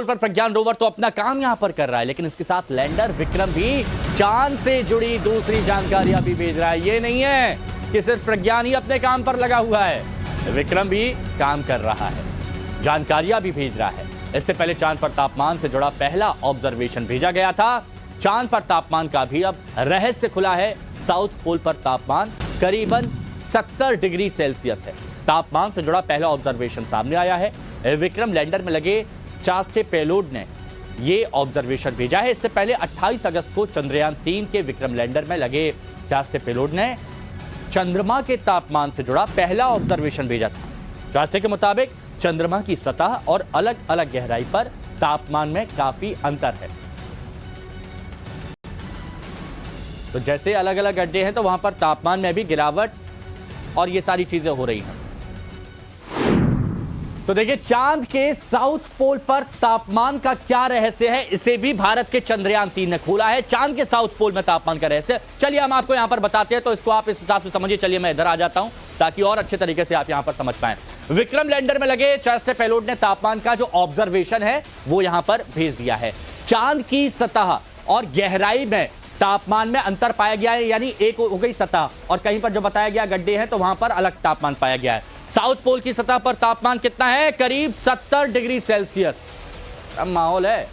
पर प्रज्ञान रोवर तो अपना काम यहां पर कर रहा है, लेकिन इसके साथ लैंडर विक्रम भी चांद से जुड़ी दूसरी जानकारियां भी भेज रहा है। ये नहीं है कि सिर्फ प्रज्ञान ही अपने काम पर लगा हुआ है, विक्रम भी काम कर रहा है, जानकारियां भी भेज रहा है। इससे पहले चांद पर तापमान से जुड़ा पहला ऑब्जर्वेशन भेजा गया था। चांद पर तापमान का भी अब रहस्य खुला है। साउथ पोल पर तापमान करीबन 70 डिग्री सेल्सियस है। तापमान से जुड़ा पहला ऑब्जर्वेशन सामने आया है। विक्रम लैंडर में लगे चास्टे पेलोड ने ये ऑब्जर्वेशन भेजा है। इससे पहले 28 अगस्त को चंद्रयान 3 के विक्रम लैंडर में लगे चास्टे पेलोड ने चंद्रमा के तापमान से जुड़ा पहला ऑब्जर्वेशन भेजा था। चास्टे के मुताबिक चंद्रमा की सतह और अलग अलग गहराई पर तापमान में काफी अंतर है। तो जैसे अलग अलग गड्ढे हैं तो वहां पर तापमान में भी गिरावट और ये सारी चीजें हो रही हैं। तो देखिए, चांद के साउथ पोल पर तापमान का क्या रहस्य है, इसे भी भारत के चंद्रयान 3 ने खोला है। चांद के साउथ पोल में तापमान का रहस्य, चलिए हम आपको यहां पर बताते हैं, तो इसको आप इस हिसाब से समझिए। चलिए मैं इधर आ जाता हूं ताकि और अच्छे तरीके से आप यहां पर समझ पाएं। विक्रम लैंडर में लगे चास्टे पेलोड ने तापमान का जो ऑब्जर्वेशन है वो यहां पर भेज दिया है। चांद की सतह और गहराई में तापमान में अंतर पाया गया है, यानी एक हो गई सतह और कहीं पर जो बताया गया गड्ढे हैं तो वहां पर अलग तापमान पाया गया है। साउथ पोल की सतह पर तापमान कितना है? करीब 70 डिग्री सेल्सियस माहौल है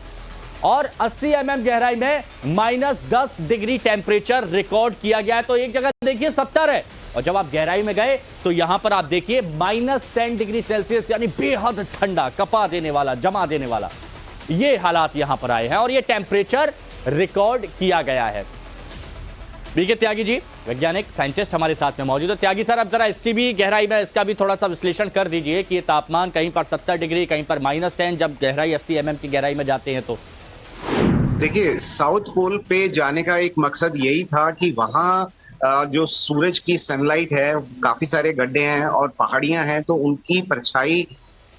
और 80 mm गहराई में -10 डिग्री टेम्परेचर रिकॉर्ड किया गया है। तो एक जगह देखिए 70 है और जब आप गहराई में गए तो यहां पर आप देखिए -10 डिग्री सेल्सियस, यानी बेहद ठंडा, कपा देने वाला, जमा देने वाला, ये हालात यहां पर आए हैं और ये टेम्परेचर रिकॉर्ड किया गया है। बीके त्यागी जी, वैज्ञानिक साइंटिस्ट हमारे साथ में मौजूद है। त्यागी सर, अब जरा इसकी भी गहराई में इसका भी थोड़ा सा विश्लेषण कर दीजिए कि ये तापमान कहीं पर 70 डिग्री, कहीं पर -10, जब गहराई 80 mm की गहराई में जाते हैं तो। देखिए, साउथ पोल पे जाने का एक मकसद यही था कि वहाँ जो सूरज की सनलाइट है, काफी सारे गड्ढे हैं और पहाड़ियां हैं, तो उनकी परछाई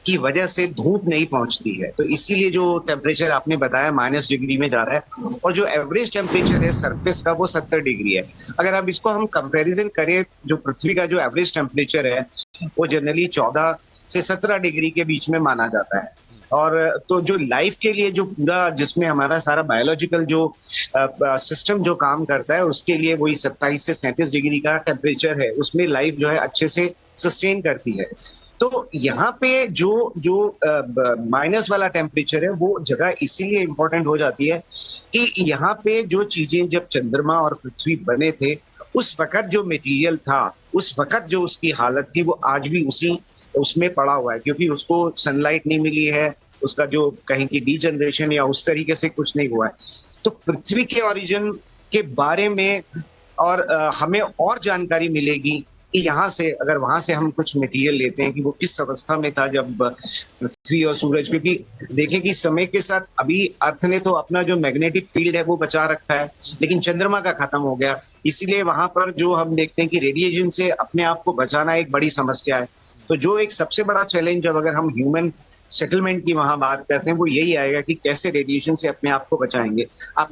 की वजह से धूप नहीं पहुंचती है। तो इसीलिए जो टेम्परेचर आपने बताया माइनस डिग्री में जा रहा है और जो एवरेज टेम्परेचर है सरफेस का वो 70 डिग्री है। अगर अब इसको हम कंपैरिजन करें, जो पृथ्वी का जो एवरेज टेम्परेचर है वो जनरली 14 से 17 डिग्री के बीच में माना जाता है। और तो जो लाइफ के लिए, जो पूरा जिसमें हमारा सारा बायोलॉजिकल जो सिस्टम जो काम करता है, उसके लिए वही 27 से 37 डिग्री का टेम्परेचर है, उसमें लाइफ जो है अच्छे से सस्टेन करती है। तो यहाँ पे जो माइनस वाला टेम्परेचर है वो जगह इसीलिए इम्पोर्टेंट हो जाती है कि यहाँ पे जो चीजें जब चंद्रमा और पृथ्वी बने थे, उस वक्त जो मटेरियल था, उस वक्त जो उसकी हालत थी, वो आज भी उसमें पड़ा हुआ है, क्योंकि उसको सनलाइट नहीं मिली है, उसका जो कहीं की डीजनरेशन या उस तरीके से कुछ नहीं हुआ है। तो पृथ्वी के ओरिजिन के बारे में और हमें और जानकारी मिलेगी कि यहाँ से, अगर वहां से हम कुछ मटेरियल लेते हैं कि वो किस अवस्था में था जब पृथ्वी और सूरज, क्योंकि देखें कि समय के साथ अभी अर्थ ने तो अपना जो मैग्नेटिक फील्ड है वो बचा रखा है, लेकिन चंद्रमा का खत्म हो गया। इसीलिए वहां पर जो हम देखते हैं कि रेडिएशन से अपने आप को बचाना एक बड़ी समस्या है। तो जो एक सबसे बड़ा चैलेंज, जब अगर हम ह्यूमन सेटलमेंट की वहां बात करते हैं, वो यही आएगा कि कैसे रेडिएशन से अपने आप को बचाएंगे। आप